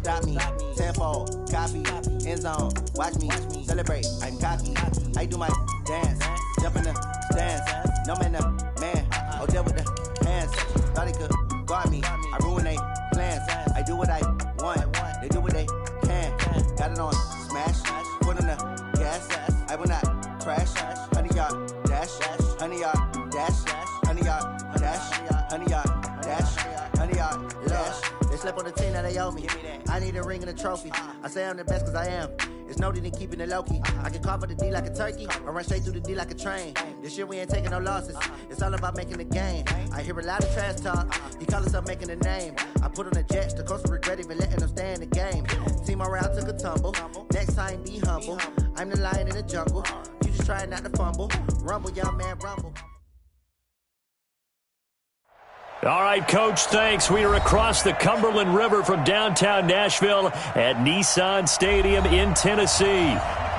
stop me. Tenfold, copy, end zone, watch me celebrate. I'm cocky. I do my dance, jump in the stands. No man, man. Oh, there with the hands. Thought he could guard me. I ruin they plans. I do what I want. They do what they can. Got it on smash. Put on the gas. I will not crash. 100-yard dash. 100-yard dash. 100-yard dash. 100-yard dash. 100-yard dash. They slept on the team that they owe me. I need a ring and a trophy. I say I'm the best cause I am. It's noted in keeping it low-key. I can carve up the D like a turkey or run straight through the D like a train. This year we ain't taking no losses. It's all about making the game. I hear a lot of trash talk. He call himself making a name. I put on the Jets. The coach regret even letting them stay in the game. Team morale took a tumble. Next time be humble. I'm the lion in the jungle. You just trying not to fumble. Rumble, young man, rumble. All right, Coach, thanks. We are across the Cumberland River from downtown Nashville at Nissan Stadium in Tennessee.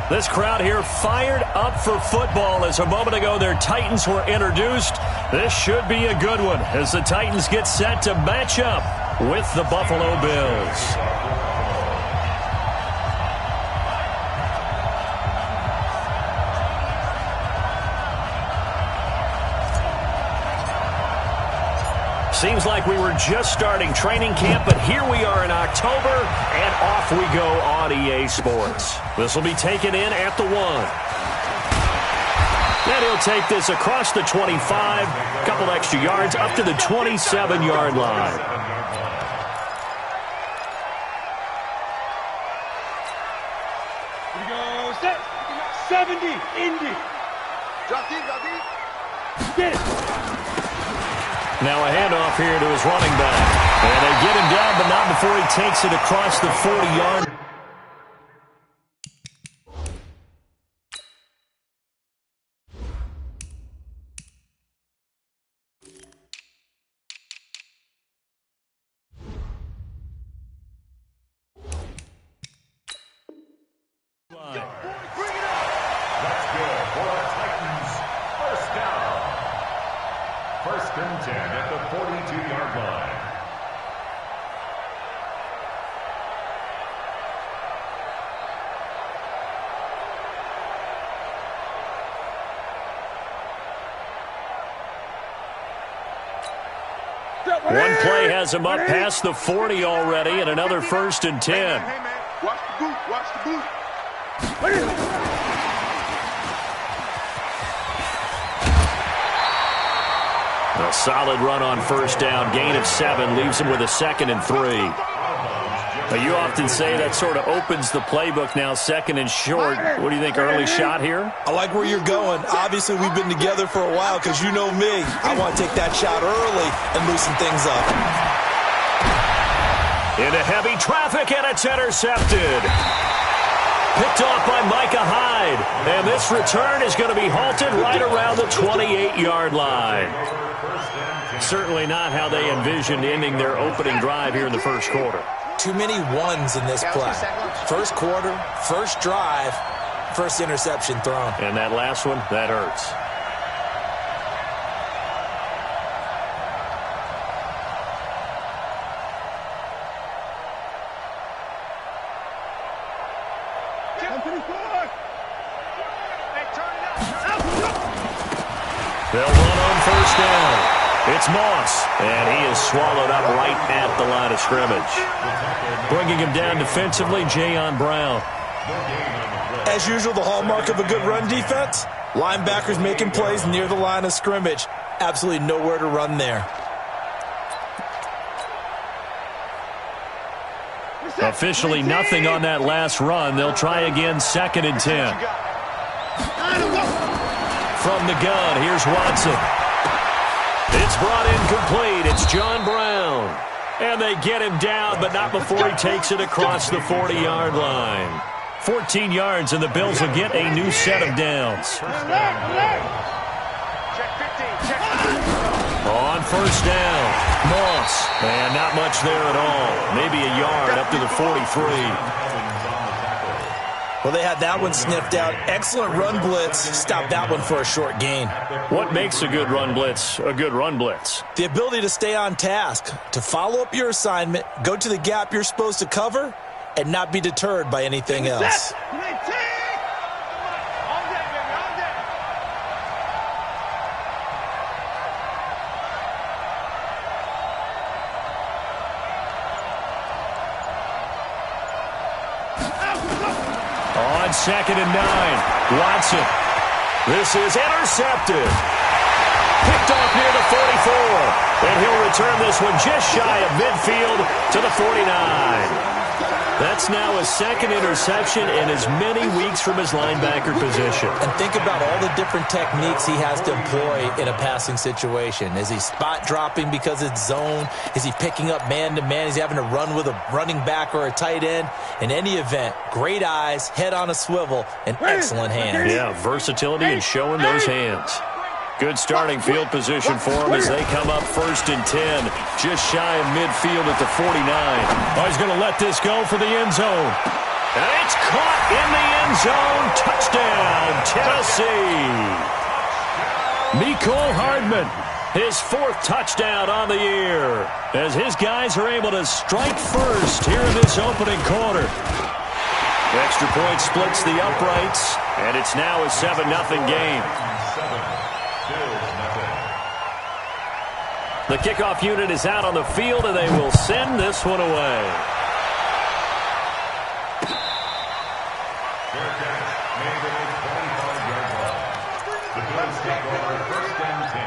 This crowd here fired up for football as a moment ago their Titans were introduced. This should be a good one as the Titans get set to match up with the Buffalo Bills. Seems like we were just starting training camp, but here we are in October, and off we go on EA Sports. This will be taken in at the 1. And he'll take this across the 25, couple extra yards, up to the 27-yard line. Here we go, set, 70, Indy. Drop deep. Get it. Now a handoff here to his running back. And they get him down, but not before he takes it across the 40-yard. That's good for the Titans. First down. First and 10 at the 42-yard line. One play has him up past the 40 already, and another first and 10. Hey, man. Watch the boot. A solid run on first down. Gain of 7 leaves him with a 2nd and 3. Now, you often say that sort of opens the playbook now, 2nd and short. What do you think, early shot here? I like where you're going. Obviously, we've been together for a while because you know me. I want to take that shot early and loosen things up. Into heavy traffic, and it's intercepted. Picked off by Micah Hyde. And this return is going to be halted right around the 28-yard line. Certainly not how they envisioned ending their opening drive here in the first quarter. Too many ones in this play. First quarter, first drive, first interception thrown. And that last one, that hurts. They'll run on first down. It's Moss, and he is swallowed up right at the line of scrimmage. Bringing him down defensively, Jayon Brown. As usual, the hallmark of a good run defense, linebackers making plays near the line of scrimmage. Absolutely nowhere to run there. Officially nothing on that last run. They'll try again, 2nd and 10. From the gun, here's Watson. It's brought in complete. It's John Brown. And they get him down, but not before he takes it across the 40-yard line. 14 yards, and the Bills will get a new set of downs. On first down, Moss. And not much there at all. Maybe a yard up to the 43. Well, they had that one sniffed out. Excellent run blitz. Stopped that one for a short gain. What makes a good run blitz a good run blitz? The ability to stay on task, to follow up your assignment, go to the gap you're supposed to cover, and not be deterred by anything else. On 2nd and 9, Watson. This is intercepted. Picked off near the 44. And he'll return this one just shy of midfield to the 49. That's now a second interception in as many weeks from his linebacker position. And think about all the different techniques he has to employ in a passing situation. Is he spot dropping because it's zone? Is he picking up man-to-man? Is he having to run with a running back or a tight end? In any event, great eyes, head on a swivel, and excellent hands. Yeah, versatility and showing those hands. Good starting field position for him as they come up 1st and 10, just shy of midfield at the 49. Oh, he's going to let this go for the end zone. And it's caught in the end zone. Touchdown, Tennessee. Mecole Hardman, his 4th touchdown on the year, as his guys are able to strike first here in this opening quarter. Extra point splits the uprights, and it's now a 7-0 game. The kickoff unit is out on the field, and they will send this one away. Fair catch made at the 25-yard line. The Bills take over 1st and 10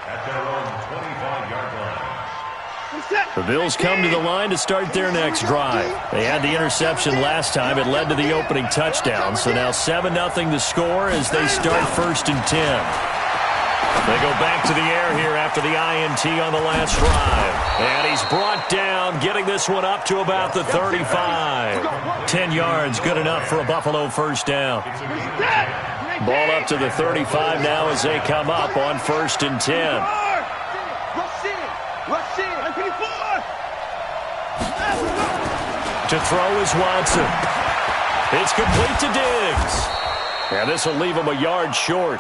at their own 25-yard line. The Bills come to the line to start their next drive. They had the interception last time. It led to the opening touchdown. So now 7-0 the score as they start 1st and 10. They go back to the air here after the INT on the last drive. And he's brought down, getting this one up to about the 35. 10 yards, good enough for a Buffalo first down. Ball up to the 35 now as they come up on 1st and 10. To throw is Watson. It's complete to Diggs. And this will leave him a yard short.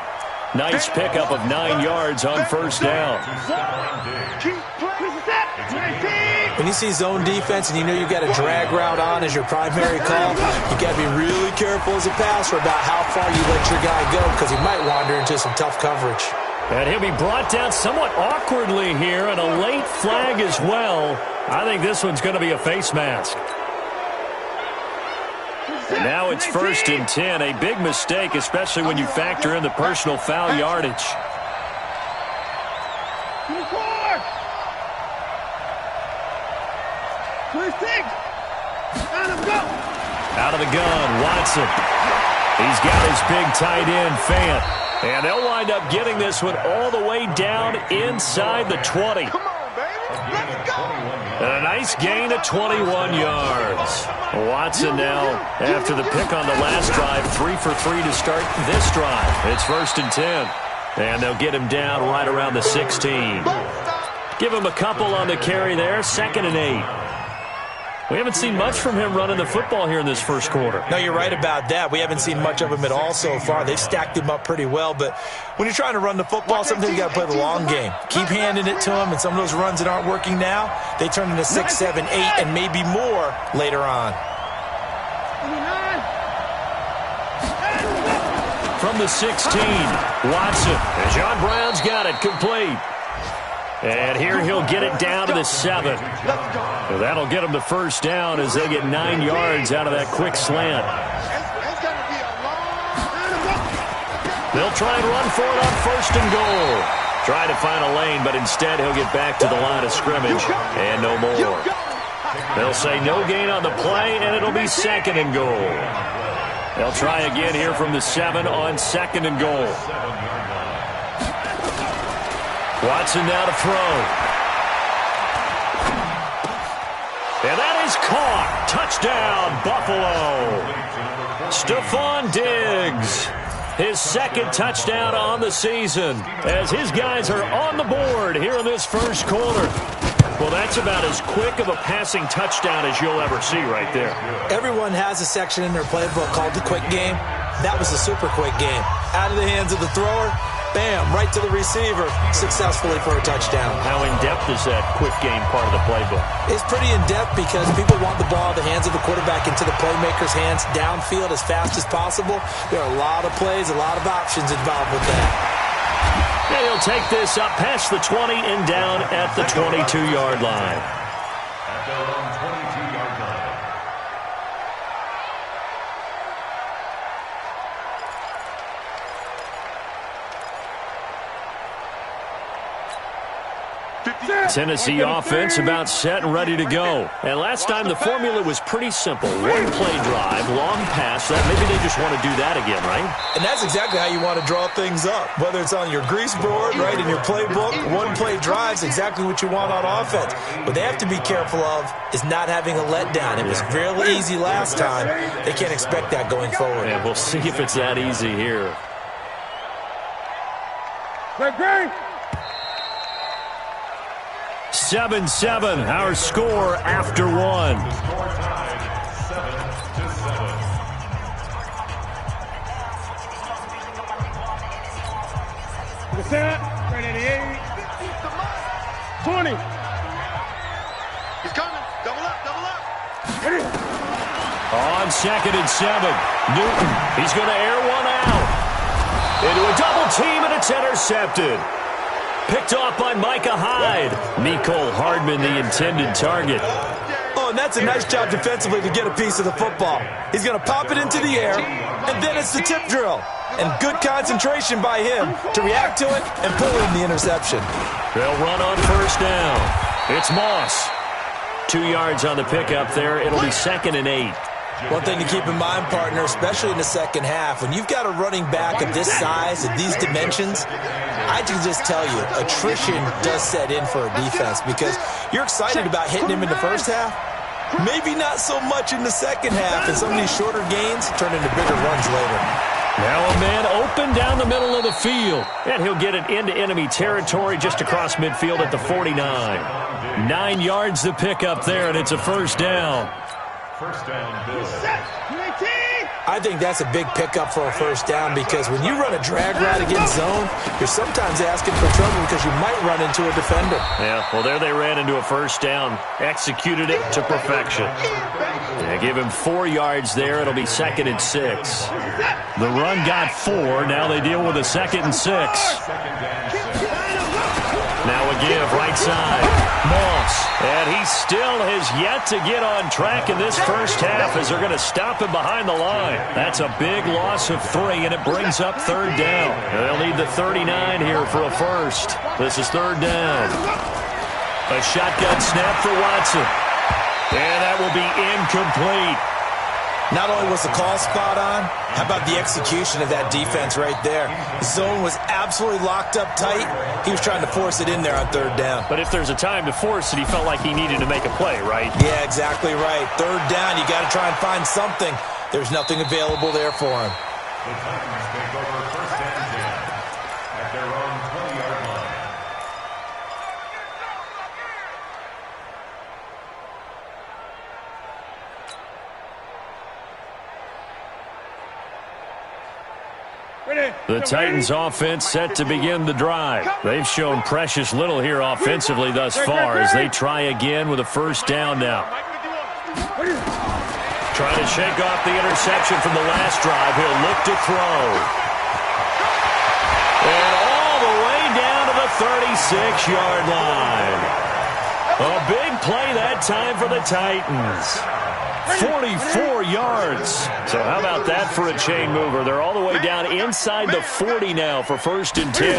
Nice pickup of 9 yards on 1st down. When you see zone defense and you know you've got a drag route on as your primary call, you got to be really careful as a passer about how far you let your guy go because he might wander into some tough coverage. And he'll be brought down somewhat awkwardly here, and a late flag as well. I think this one's going to be a face mask. And now it's 1st and 10. A big mistake, especially when you factor in the personal foul yardage. Out of the gun, Watson. He's got his big tight end, Fant. And they'll wind up getting this one all the way down inside the 20. And a nice gain of 21 yards. Watson now, after the pick on the last drive, 3 for 3 to start this drive. It's 1st and 10. And they'll get him down right around the 16. Give him a couple on the carry there, 2nd and 8. We haven't seen much from him running the football here in this first quarter. No, you're right about that. We haven't seen much of him at all so far. They've stacked him up pretty well, but when you're trying to run the football, sometimes you got to play the long game. Keep handing it to him, and some of those runs that aren't working now, they turn into 6, 7, 8, and maybe more later on. From the 16, Watson. And John Brown's got it complete. And here he'll get it down to the 7. So that'll get him the first down as they get 9 yards out of that quick slant. They'll try and run for it on 1st and goal. Try to find a lane, but instead he'll get back to the line of scrimmage and no more. They'll say no gain on the play, and it'll be 2nd and goal. They'll try again here from the 7 on 2nd and goal. Watson now to throw. And that is caught. Touchdown, Buffalo. Stephon Diggs. His 2nd touchdown on the season as his guys are on the board here in this first quarter. Well, that's about as quick of a passing touchdown as you'll ever see right there. Everyone has a section in their playbook called the quick game. That was a super quick game. Out of the hands of the thrower, bam, right to the receiver, successfully for a touchdown. How in-depth is that quick game part of the playbook? It's pretty in-depth because people want the ball in the hands of the quarterback into the playmaker's hands downfield as fast as possible. There are a lot of plays, a lot of options involved with that. And he'll take this up past the 20 and down at the 22-yard line. At their own 22-yard line. Tennessee offense about set and ready to go. And last time the formula was pretty simple. One play drive, long pass. Maybe they just want to do that again, right? And that's exactly how you want to draw things up. Whether it's on your grease board, right, in your playbook, one play drive's exactly what you want on offense. What they have to be careful of is not having a letdown. It was really easy last time. They can't expect that going forward. And we'll see if it's that easy here. Great. 7-7, our score after one. Score tied 7-7. The set. 388. 20. He's coming. Double up. Ready. On 2nd and 7, Newton. He's going to air one out. Into a double team, and it's intercepted. Picked off by Micah Hyde. Mecole Hardman, the intended target. Oh, and that's a nice job defensively to get a piece of the football. He's going to pop it into the air, and then it's the tip drill. And good concentration by him to react to it and pull in the interception. They'll run on first down. It's Moss. 2 yards on the pickup there. It'll be 2nd and 8. One thing to keep in mind, partner, especially in the second half, when you've got a running back of this size and these dimensions, I can just tell you, attrition does set in for a defense because you're excited about hitting him in the first half. Maybe not so much in the second half, and some of these shorter gains turn into bigger runs later. Now a man open down the middle of the field, and he'll get it into enemy territory just across midfield at the 49. 9 yards the pickup there, and it's a first down. First down, Bill. I think that's a big pickup for a first down because when you run a drag route against zone, you're sometimes asking for trouble because you might run into a defender. Yeah, well, there they ran into a first down. Executed it to perfection. They give him 4 yards there. It'll be 2nd and 6. The run got 4. Now they deal with a 2nd and 6. Now a give right side. Moss. And he still has yet to get on track in this first half as they're going to stop him behind the line. That's a big loss of 3, and it brings up 3rd down. And they'll need the 39 here for a first. This is 3rd down. A shotgun snap for Watson. And that will be incomplete. Not only was the call spot on, how about the execution of that defense right there? The zone was absolutely locked up tight. He was trying to force it in there on 3rd down. But if there's a time to force it, he felt like he needed to make a play, right? Yeah, exactly right. 3rd down, you got to try and find something. There's nothing available there for him. The Titans take over 1st and 10 at their own 20-yard line. The Titans offense set to begin the drive. They've shown precious little here offensively thus far as they try again with a first down now. Trying to shake off the interception from the last drive. He'll look to throw. And all the way down to the 36-yard line. A big play that time for the Titans. 44 yards. So how about that for a chain mover? They're all the way down inside the 40 now for 1st and 10.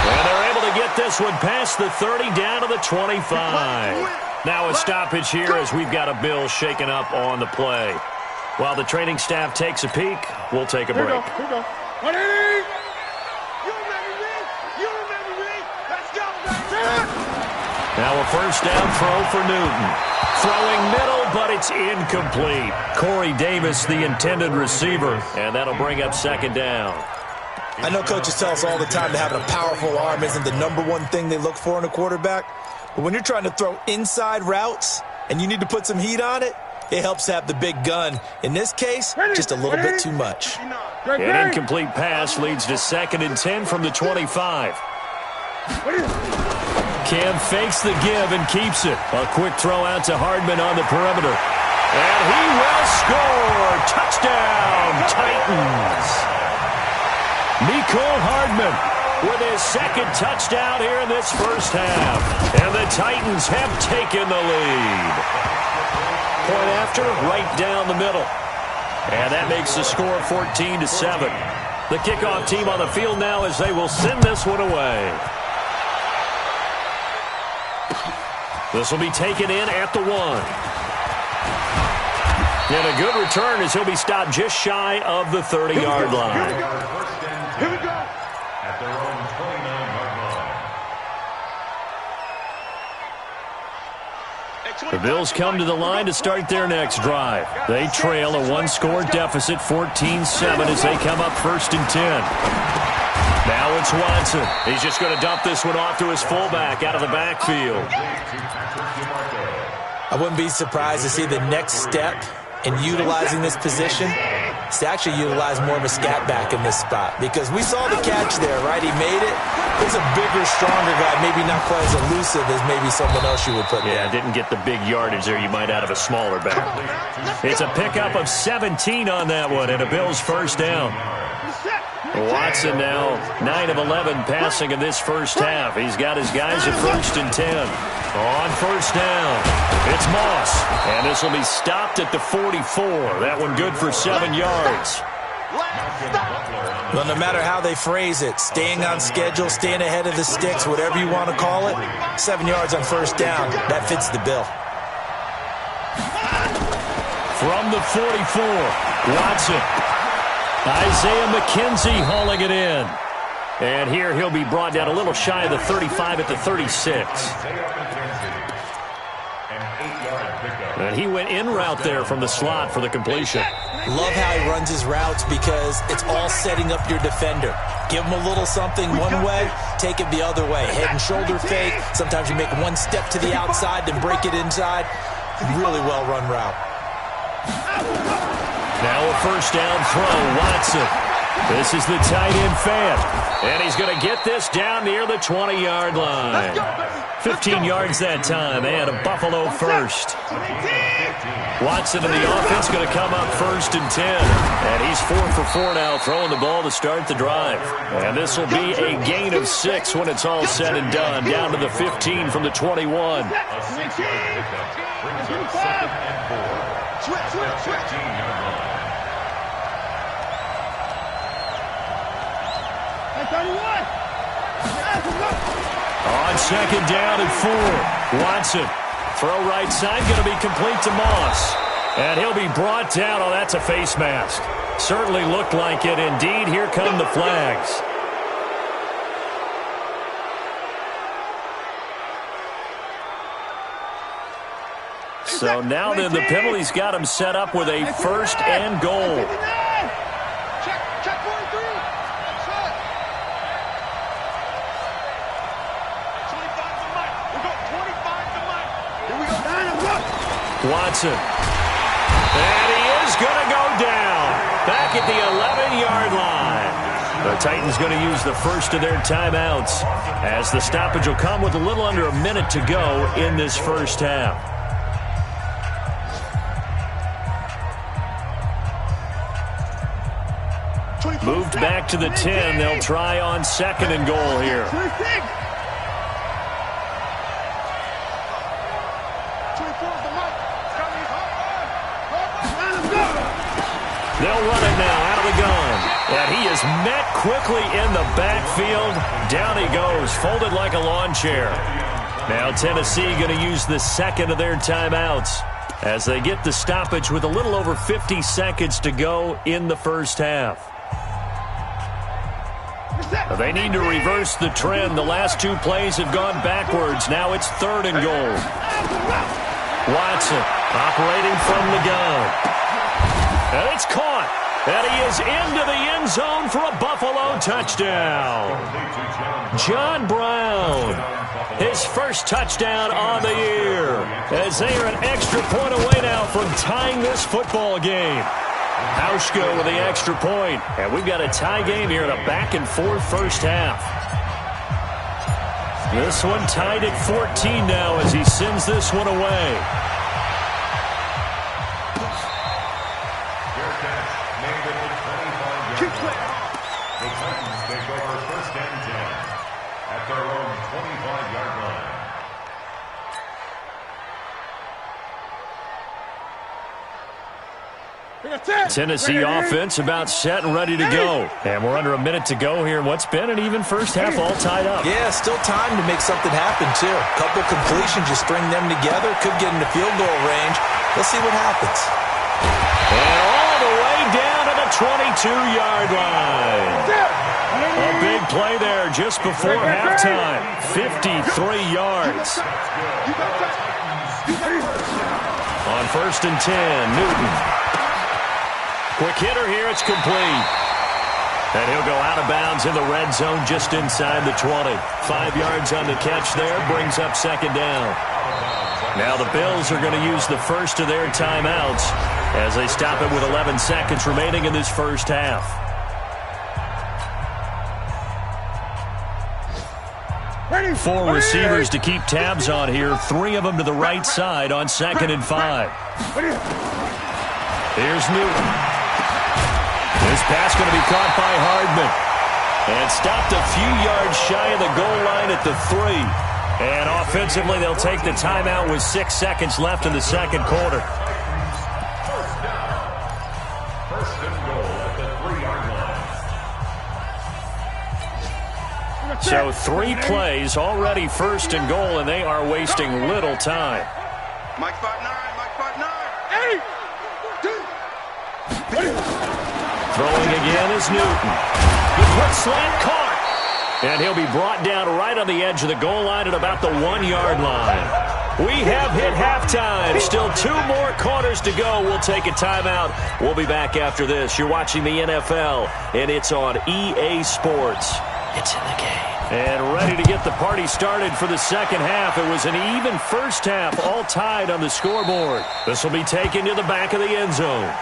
And they're able to get this one past the 30 down to the 25. Now a stoppage here as we've got a Bill shaken up on the play. While the training staff takes a peek, we'll take a break. Here we go. Now a first down throw for Newton. Throwing middle, but it's incomplete. Corey Davis, the intended receiver, and that'll bring up 2nd down. I know coaches tell us all the time that having a powerful arm isn't the #1 thing they look for in a quarterback. But when you're trying to throw inside routes and you need to put some heat on it, it helps to have the big gun. In this case, just a little bit too much. An incomplete pass leads to 2nd and 10 from the 25. Cam fakes the give and keeps it. A quick throw out to Hardman on the perimeter. And he will score. Touchdown, Titans. Mecole Hardman with his 2nd touchdown here in this first half. And the Titans have taken the lead. Point after, right down the middle. And that makes the score 14-7. The kickoff team on the field now as they will send this one away. This will be taken in at the 1. And a good return as he'll be stopped just shy of the 30-yard line. Here we go. At their own 29-yard line. The Bills come to the line to start their next drive. They trail a 1-score deficit, 14-7, as they come up 1st and 10. Now it's Watson. He's just going to dump this one off to his fullback out of the backfield. I wouldn't be surprised to see the next step in utilizing this position is to actually utilize more of a scat back in this spot, because we saw the catch there, right? He made it. He's a bigger, stronger guy, maybe not quite as elusive as maybe someone else you would put there. Yeah, didn't get the big yardage there you might out of a smaller back. It's a pickup of 17 on that one and a Bills first down. Watson now 9 of 11 passing in this first half. He's got his guys at 1st and 10. On first down, it's Moss. And this will be stopped at the 44. That one good for 7 yards. Well, no matter how they phrase it, staying on schedule, staying ahead of the sticks, whatever you want to call it, 7 yards on first down, that fits the bill. From the 44, Watson. Isaiah McKenzie hauling it in. And here he'll be brought down a little shy of the 35 at the 36. And he went in route there from the slot for the completion. Love how he runs his routes because it's all setting up your defender. Give him a little something one way, take it the other way. Head and shoulder fake. Sometimes you make one step to the outside, then break it inside. Really well-run route. Now a first down throw, Watson. This is the tight end fan. And he's going to get this down near the 20-yard line. 15 yards that time, and a Buffalo first. Watson and the offense going to come up 1st and 10. And he's 4 for 4 now, throwing the ball to start the drive. And this will be a gain of 6 when it's all said and done. Down to the 15 from the 21. On 2nd down and 4, Watson. Throw right side, going to be complete to Moss. And he'll be brought down. Oh, that's a face mask. Certainly looked like it. Indeed, here come the flags. So now then the penalty's got him set up with a 1st and goal. Watson. And he is going to go down. Back at the 11-yard line. The Titans going to use the first of their timeouts as the stoppage will come with a little under a minute to go in this first half. Moved back to the 10. They'll try on 2nd and goal here. They'll run it now out of the gun. And he is met quickly in the backfield. Down he goes, folded like a lawn chair. Now Tennessee going to use the 2nd of their timeouts as they get the stoppage with a little over 50 seconds to go in the first half. They need to reverse the trend. The last 2 plays have gone backwards. Now it's 3rd and goal. Watson operating from the gun. And it's caught. And he is into the end zone for a Buffalo touchdown. John Brown, his first touchdown on the year, as they are an extra point away now from tying this football game. Hauschko with the extra point, and we've got a tie game here in a back-and-forth first half. This one tied at 14 now as he sends this one away. The Titans take over first and 10 at their own 25-yard line. Tennessee offense about set and ready to go. And we're under a minute to go here in what's been an even first half, all tied up. Yeah, still time to make something happen, too. A couple completions, you string them together, could get into field goal range. Let's see what happens. And all the way down to the 22-yard line. A big play there just before halftime. 53 yards. On first and 10, Newton. Quick hitter here, it's complete. And he'll go out of bounds in the red zone just inside the 20. 5 yards on the catch there, brings up second down. Now the Bills are going to use the first of their timeouts as they stop it with 11 seconds remaining in this first half. Four receivers to keep tabs on here. 3 of them to the right side on 2nd and 5. Here's Newton. This pass going to be caught by Hardman. And stopped a few yards shy of the goal line at the 3. And offensively, they'll take the timeout with 6 seconds left in the second quarter. First and goal at the 3-yard line. So 3 plays, already first and goal, and they are wasting little time. Mike 5'9", Mike 5'9". 8, 2. Throwing again is Newton. The quick slant caught. And he'll be brought down right on the edge of the goal line at about the 1-yard line. We have hit halftime. Still 2 more quarters to go. We'll take a timeout. We'll be back after this. You're watching the NFL, and it's on EA Sports. It's in the game. And ready to get the party started for the second half. It was an even first half, all tied on the scoreboard. This will be taken to the back of the end zone.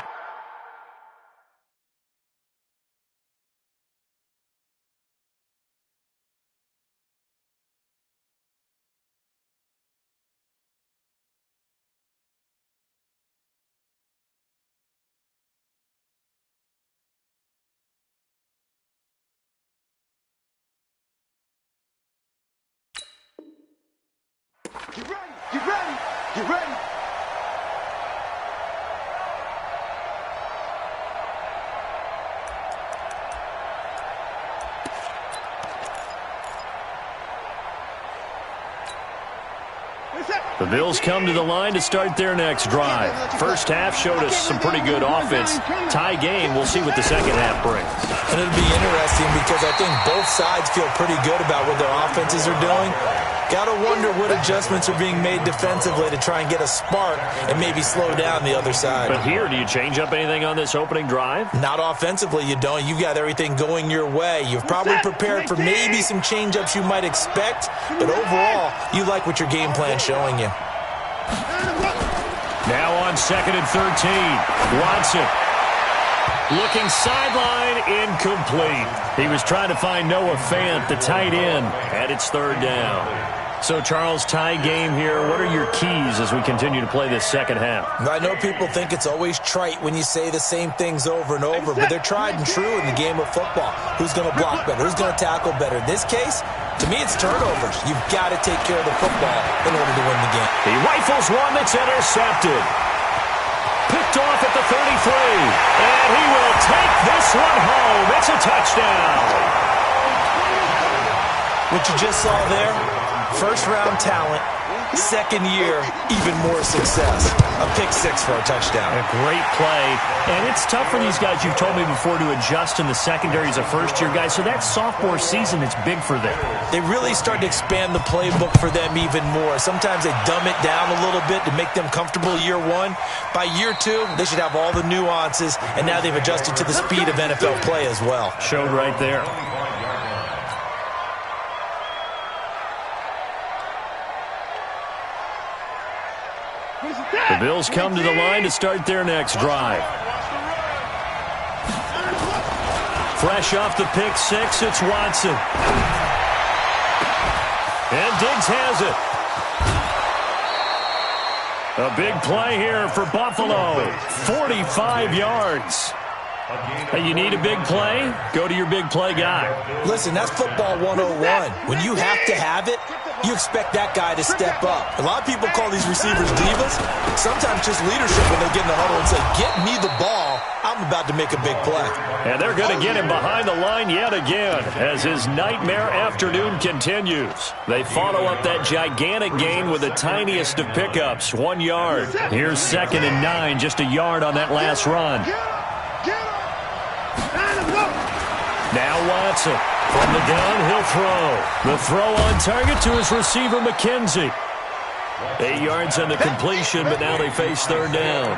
Get ready, get ready, get ready. The Bills come to the line to start their next drive. First half showed us some pretty good offense. Tie game, we'll see what the second half brings. And it'll be interesting because I think both sides feel pretty good about what their offenses are doing. Got to wonder what adjustments are being made defensively to try and get a spark and maybe slow down the other side. But here, do you change up anything on this opening drive? Not offensively, you don't. You've got everything going your way. You've probably prepared for maybe some change-ups you might expect, but overall, you like what your game plan's showing you. Now on 2nd and 13, Watson. Looking sideline, incomplete. He was trying to find Noah Fant, the tight end, and it's 3rd down. So, Charles, tie game here. What are your keys as we continue to play this second half? I know people think it's always trite when you say the same things over and over, but they're tried and true in the game of football. Who's going to block better? Who's going to tackle better? In this case, to me, it's turnovers. You've got to take care of the football in order to win the game. He rifles one that's intercepted. Picked off at the 33. And he will take this one home. It's a touchdown. What you just saw there, First-round talent, second year, even more success. A pick-6 for a touchdown. A great play. And it's tough for these guys, you've told me before, to adjust in the secondary as a first-year guy. So that sophomore season is big for them. They really start to expand the playbook for them even more. Sometimes they dumb it down a little bit to make them comfortable year one. By year two, they should have all the nuances, and now they've adjusted to the speed of NFL play as well. Showed right there. The Bills come to the line to start their next drive. Fresh off the pick six, it's Watson. And Diggs has it. A big play here for Buffalo. 45 yards. Hey, you need a big play? Go to your big play guy. Listen, that's football 101. When you have to have it, you expect that guy to step up. A lot of people call these receivers divas. Sometimes just leadership when they get in the huddle and say, get me the ball. I'm about to make a big play. And they're going to get him behind the line yet again as his nightmare afternoon continues. They follow up that gigantic gain with the tiniest of pickups, 1 yard. Here's 2nd and 9, just a yard on that last run. Now Watson. From the gun, he'll throw. The throw on target to his receiver, McKenzie. 8 yards on the completion, but now they face 3rd down.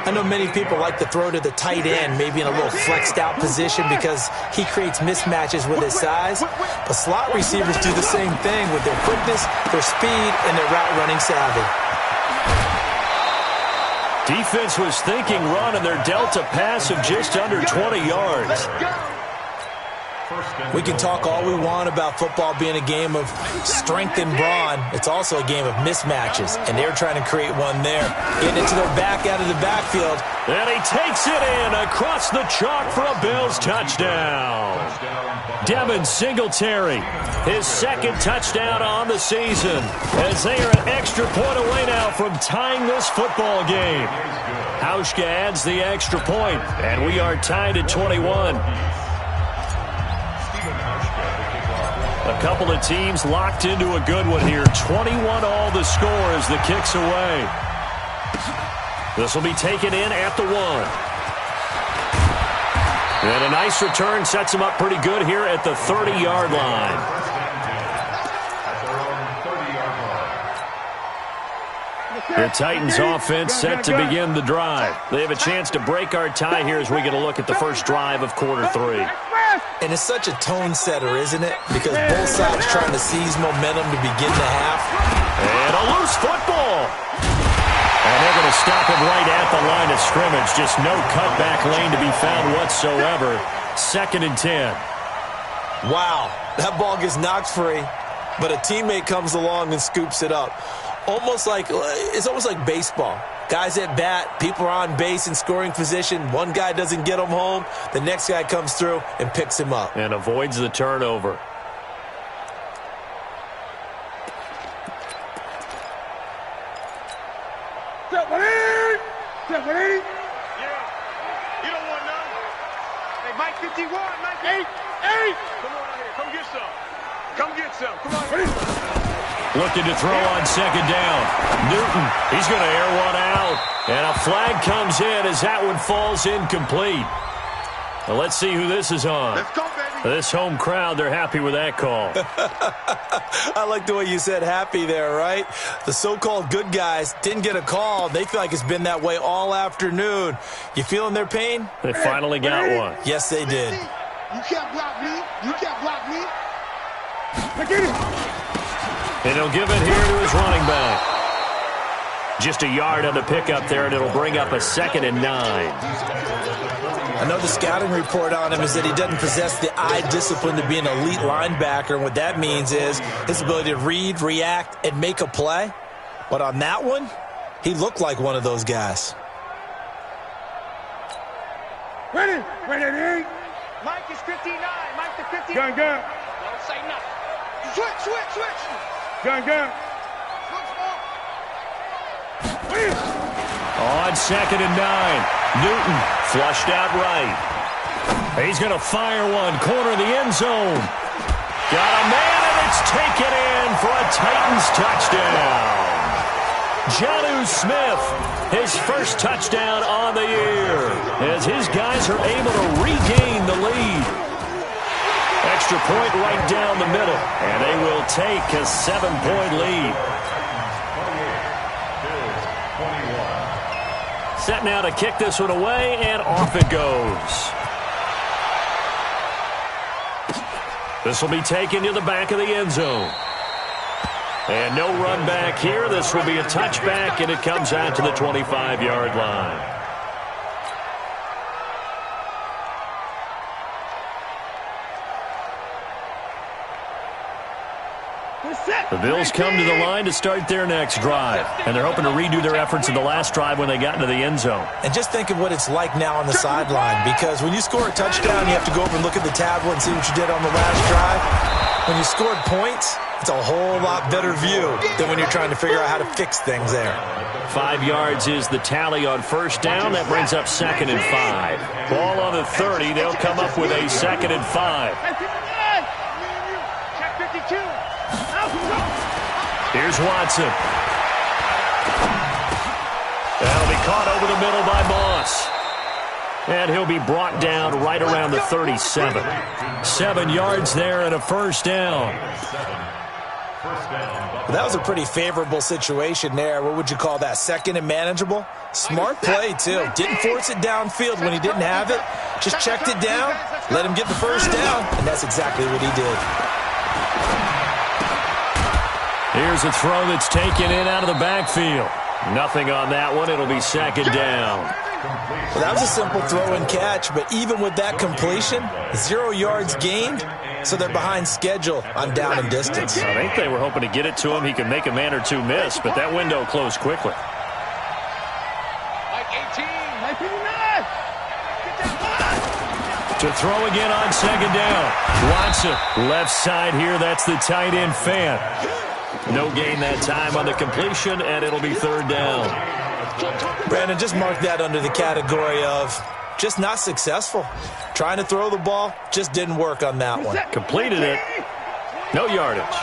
I know many people like to throw to the tight end, maybe in a little flexed out position because he creates mismatches with his size. But slot receivers do the same thing with their quickness, their speed, and their route running savvy. Defense was thinking run, and they're dealt a pass of just under 20 yards. We can talk all we want about football being a game of strength and brawn. It's also a game of mismatches, and they're trying to create one there. Getting it to their back out of the backfield. And he takes it in across the chalk for a Bills touchdown. Devin Singletary, his 2nd touchdown on the season, as they are an extra point away now from tying this football game. Hauschka adds the extra point, and we are tied at 21. A couple of teams locked into a good one here. 21 all the score as the kick's away. This will be taken in at the 1. And a nice return sets him up pretty good here at the 30-yard line. The Titans offense set to begin the drive. They have a chance to break our tie here as we get a look at the first drive of quarter 3. And it's such a tone setter, isn't it? Because both sides trying to seize momentum to begin the half. And a loose football. And they're going to stop him right at the line of scrimmage. Just no cutback lane to be found whatsoever. 2nd and 10. Wow, that ball gets knocked free, but a teammate comes along and scoops it up. It's almost like baseball. Guys at bat, people are on base in scoring position. One guy doesn't get him home. The next guy comes through and picks him up. And avoids the turnover. Yeah. You don't want none. Hey, Mike 51, Mike 8. Come on out here. Come get some. Come get some. Come on. Looking to throw on 2nd down. Newton, he's going to air one out. And a flag comes in as that one falls incomplete. Well, let's see who this is on. Let's go, baby. This home crowd, they're happy with that call. I like the way you said happy there, right? The so-called good guys didn't get a call. They feel like it's been that way all afternoon. You feeling their pain? They finally got one. Yes, they did. You can't block me. You can't block me. Get it. And he'll give it here to his running back. Just a yard on the pickup there, and it'll bring up a 2nd and 9. I know the scouting report on him is that he doesn't possess the eye discipline to be an elite linebacker, and what that means is his ability to read, react, and make a play. But on that one, he looked like one of those guys. Ready, 8. Mike is 59. Mike the 59. Gun. Don't say nothing. Switch. Gun. On 2nd and 9, Newton flushed out right. He's going to fire one, corner of the end zone. Got a man, and It's taken in for a Titans touchdown. Jonnu Smith, his first touchdown on the year, as his guys are able to regain the lead. Extra point right down the middle, and they will take a 7-point lead. Set now to kick this one away, and off it goes. This will be taken to the back of the end zone. And no run back here. This will be a touchback, and it comes out to the 25-yard line. The Bills come to the line to start their next drive, and they're hoping to redo their efforts in the last drive when they got into the end zone. And just think of what it's like now on the sideline, because when you score a touchdown, you have to go over and look at the tablet and see what you did on the last drive. When you scored points, it's a whole lot better view than when you're trying to figure out how to fix things there. 5 yards is the tally on first down. That brings up 2nd and 5. Ball on the 30. They'll come up with a 2nd and 5. Here's Watson. That'll be caught over the middle by Moss. And he'll be brought down right around the 37. 7 yards there and a first down. Well, that was a pretty favorable situation there. What would you call that? Second and manageable? Smart play, too. Didn't force it downfield when he didn't have it. Just checked it down, let him get the first down, and that's exactly what he did. Here's a throw that's taken in out of the backfield. Nothing on that one. It'll be 2nd down. Well, that was a simple throw and catch, but even with that completion, 0 yards gained, so they're behind schedule on down and distance. I think they were hoping to get it to him. He could make a man or two miss, but that window closed quickly. To throw again on 2nd down. Watson, left side here. That's the tight end fan. No gain that time on the completion, and it'll be 3rd down. Brandon, just mark that under the category of just not successful. Trying to throw the ball, just didn't work on that one. Completed it. No yardage.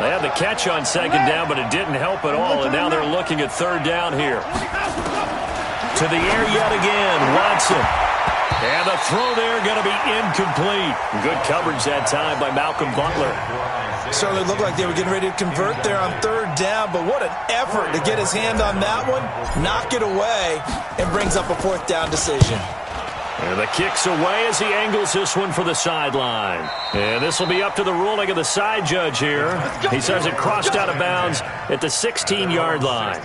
They had the catch on 2nd down, but it didn't help at all, and now they're looking at 3rd down here. To the air yet again, Watson. And the throw there going to be incomplete. Good coverage that time by Malcolm Butler. Certainly looked like they were getting ready to convert there on 3rd down, but what an effort to get his hand on that one, knock it away, and brings up a 4th down decision. And the kick's away as he angles this one for the sideline. And this will be up to the ruling of the side judge here. He says it crossed out of bounds at the 16-yard line.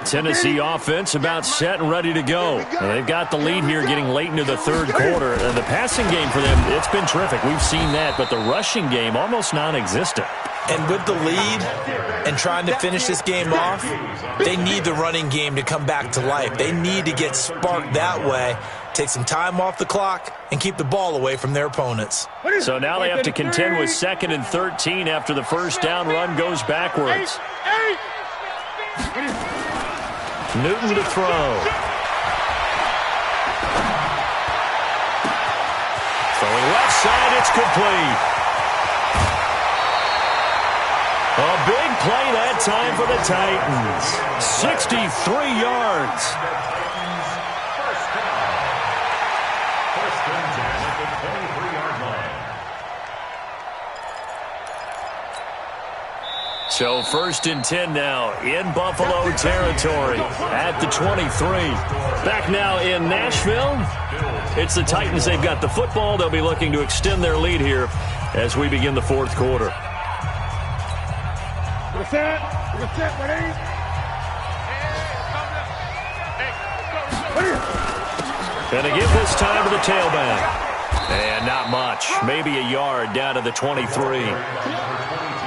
Tennessee offense about set and ready to go. And they've got the lead here getting late into the 3rd quarter. And the passing game for them, it's been terrific. We've seen that, but the rushing game almost non-existent. And with the lead and trying to finish this game off, they need the running game to come back to life. They need to get sparked that way, take some time off the clock, and keep the ball away from their opponents. So now they have to contend with 2nd and 13 after the first down run goes backwards. Newton to throw. Throwing left side, it's complete. A big play that time for the Titans. 63 yards. First and 10 at the 23-yard line. So 1st and 10 now in Buffalo territory at the 23. Back now in Nashville. It's the Titans. They've got the football. They'll be looking to extend their lead here as we begin the 4th quarter. And they give this time to the tailback. And not much. Maybe a yard down to the 23.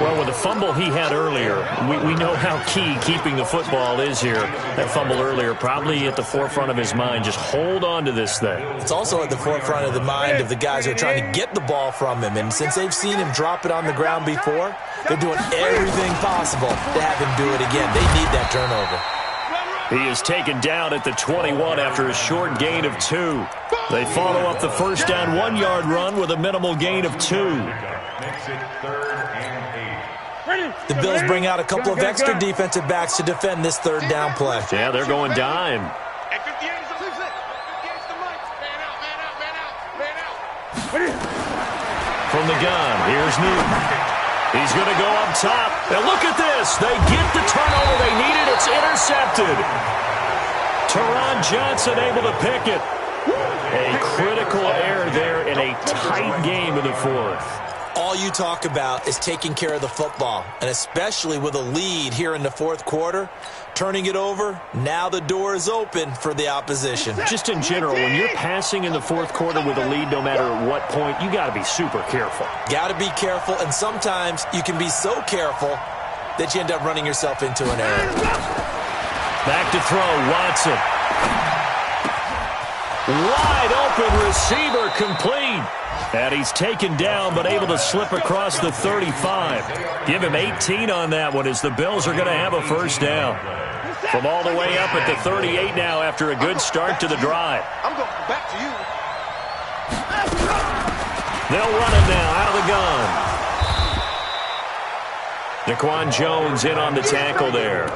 Well, with the fumble he had earlier, we know how key keeping the football is here. That fumble earlier probably at the forefront of his mind. Just hold on to this thing. It's also at the forefront of the mind of the guys who are trying to get the ball from him. And since they've seen him drop it on the ground before, they're doing everything possible to have him do it again. They need that turnover. He is taken down at the 21 after a short gain of 2. They follow up the first down 1-yard run with a minimal gain of 2. Makes it 3rd and 8. The Bills bring out a couple of extra defensive backs to defend this 3rd down play. Yeah, they're going dime. From the gun, here's Newton. He's going to go up top. And look at this. They get the turnover they needed. It's intercepted. Teron Johnson able to pick it. A critical error there in a tight game in the 4th. All you talk about is taking care of the football, and especially with a lead here in the 4th quarter, turning it over, now the door is open for the opposition. Just in general, when you're passing in the 4th quarter with a lead, no matter at what point, you got to be super careful. Got to be careful, and sometimes you can be so careful that you end up running yourself into an error. Back to throw, Watson. Wide open receiver, complete. And he's taken down but able to slip across the 35. Give him 18 on that one as the Bills are going to have a first down. From all the way up at the 38 now after a good start to the drive. I'm going back to you. They'll run it now out of the gun. Daquan Jones in on the tackle there.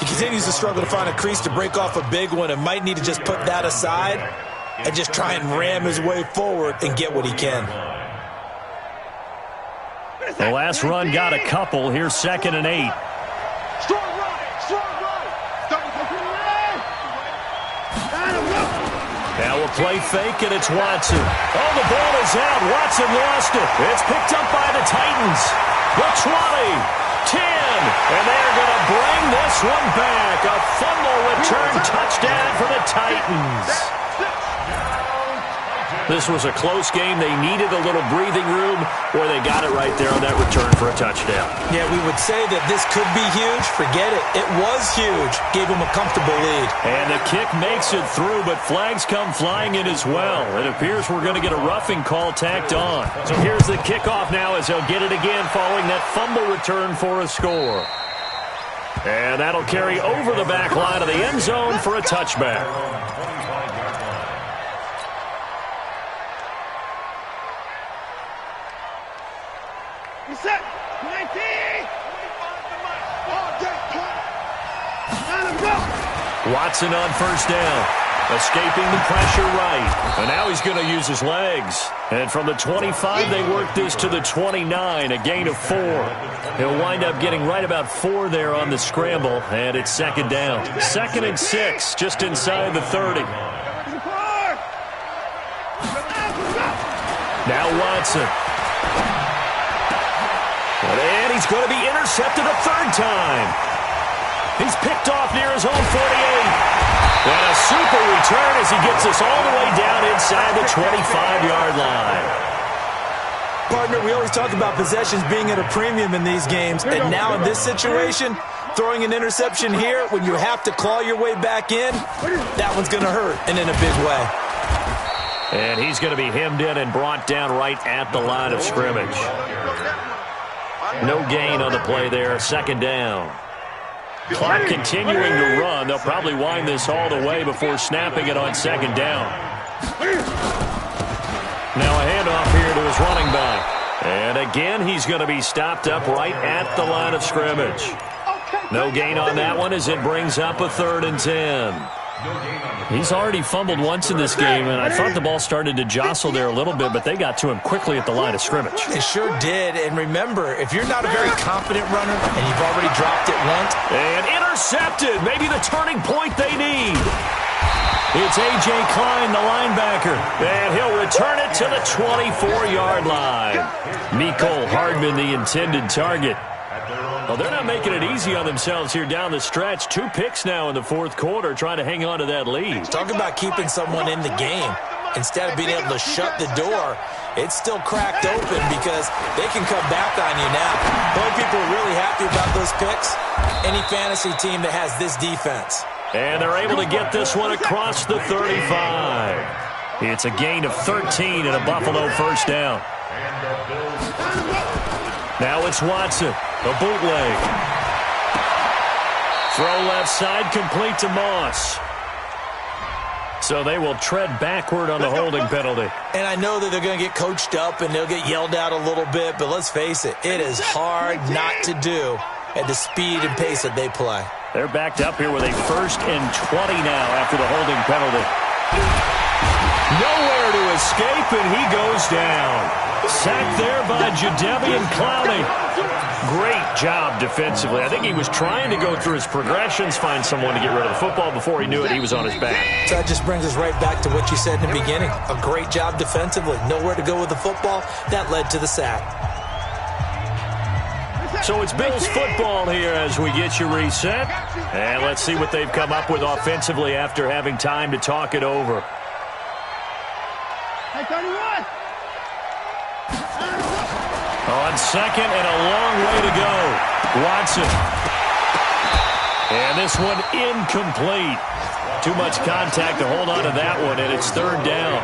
He continues to struggle to find a crease to break off a big one and might need to just put that aside and just try and ram his way forward and get what he can. The last run got a couple. Here's 2nd and 8. Strong run. Now a play fake, and it's Watson. Oh, the ball is out. Watson lost it. It's picked up by the Titans. The 20, 10, and they're going to bring this one back. A fumble return touchdown for the Titans. This was a close game. They needed a little breathing room, where they got it right there on that return for a touchdown. Yeah, we would say that this could be huge. Forget it. It was huge. Gave him a comfortable lead. And the kick makes it through, but flags come flying in as well. It appears we're going to get a roughing call tacked on. So here's the kickoff now as they'll get it again following that fumble return for a score. And that'll carry over the back line of the end zone for a touchback. Set. 19. Watson on first down. Escaping the pressure right. And now he's going to use his legs. And from the 25, they work this to the 29, a gain of 4. He'll wind up getting right about 4 there on the scramble, and it's 2nd down. 2nd and 6, just inside the 30. Now Watson. And he's going to be intercepted a 3rd time. He's picked off near his own 48. And a super return as he gets us all the way down inside the 25-yard line. Partner, we always talk about possessions being at a premium in these games. And now in this situation, throwing an interception here when you have to claw your way back in, that one's going to hurt, and in a big way. And he's going to be hemmed in and brought down right at the line of scrimmage. No gain on the play there. 2nd down. Clock continuing to run. They'll probably wind this all the way before snapping it on 2nd down. Now a handoff here to his running back. And again, he's going to be stopped up right at the line of scrimmage. No gain on that one as it brings up a 3rd and 10. He's already fumbled once in this game, and I thought the ball started to jostle there a little bit, but they got to him quickly at the line of scrimmage. They sure did, and remember, if you're not a very confident runner and you've already dropped it once. And intercepted, maybe the turning point they need. It's A.J. Klein, the linebacker, and he'll return it to the 24-yard line. Mecole Hardman, the intended target. Well, they're not making it easy on themselves here down the stretch. 2 picks now in the 4th quarter, trying to hang on to that lead. Talk about keeping someone in the game. Instead of being able to shut the door, it's still cracked open because they can come back on you now. The only people are really happy about those picks, any fantasy team that has this defense. And they're able to get this one across the 35. It's a gain of 13 and a Buffalo first down. Now it's Watson, a bootleg. Throw left side, complete to Moss. So they will tread backward on the holding penalty. And I know that they're going to get coached up and they'll get yelled at a little bit, but let's face it, it is hard not to do at the speed and pace that they play. They're backed up here with a 1st and 20 now after the holding penalty. Nowhere to escape, and he goes down. Sacked there by Jadeveon Clowney. Great job defensively. I think he was trying to go through his progressions, find someone to get rid of the football. Before he knew it, he was on his back. So that just brings us right back to what you said in the beginning. A great job defensively. Nowhere to go with the football. That led to the sack. So it's Bills football here as we get you reset. And let's see what they've come up with offensively after having time to talk it over. Hey, 31. On second and a long way to go. Watson. And this one incomplete. Too much contact to hold on to that one, and it's 3rd down.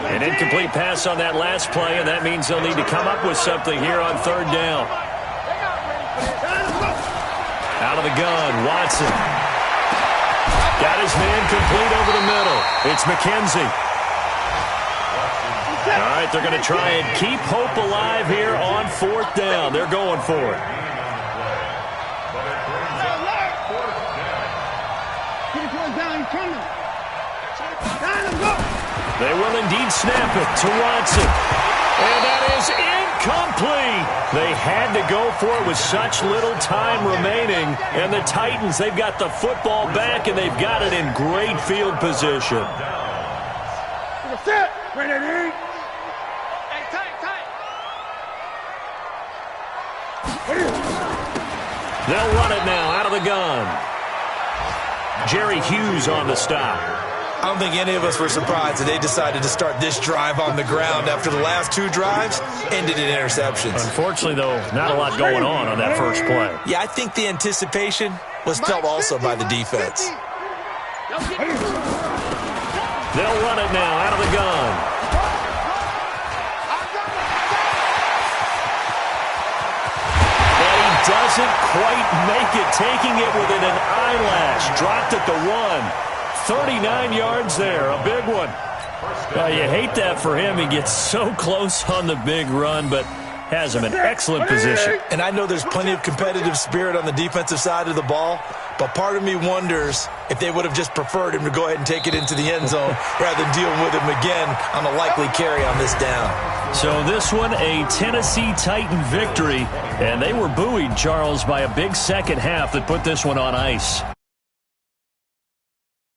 An incomplete pass on that last play, and that means they'll need to come up with something here on 3rd down. Out of the gun, Watson. Got his man complete over the middle. It's McKenzie. All right, they're going to try and keep hope alive here on 4th down. They're going for it. They will indeed snap it to Watson. And that is incomplete. They had to go for it with such little time remaining. And the Titans, they've got the football back, and they've got it in great field position. They'll run it now out of the gun. Jerry Hughes on the stop. I don't think any of us were surprised that they decided to start this drive on the ground after the last 2 drives ended in interceptions. Unfortunately, though, not a lot going on that first play. Yeah, I think the anticipation was felt also by the defense. They'll run it now out of the gun. Doesn't quite make it, taking it within an eyelash. Dropped at the 1. 39 yards there, a big one. You hate that for him. He gets so close on the big run, but has him in excellent position. And I know there's plenty of competitive spirit on the defensive side of the ball, but part of me wonders if they would have just preferred him to go ahead and take it into the end zone rather than deal with him again on a likely carry on this down. So this one, a Tennessee Titan victory, and they were buoyed, Charles, by a big second half that put this one on ice.